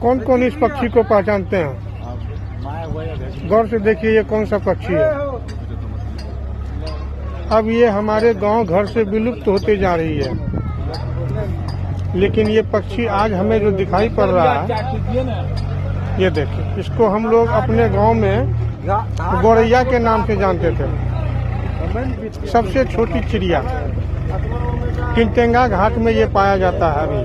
कौन कौन इस पक्षी को पहचानते हैं? गौर से देखिए ये कौन सा पक्षी है। अब ये हमारे गांव घर से विलुप्त होते जा रही है, लेकिन ये पक्षी आज हमें जो दिखाई पड़ रहा है, ये देखिए, इसको हम लोग अपने गांव में गौरैया के नाम से जानते थे। सबसे छोटी चिड़िया टिंटेंगा घाट में ये पाया जाता है अभी।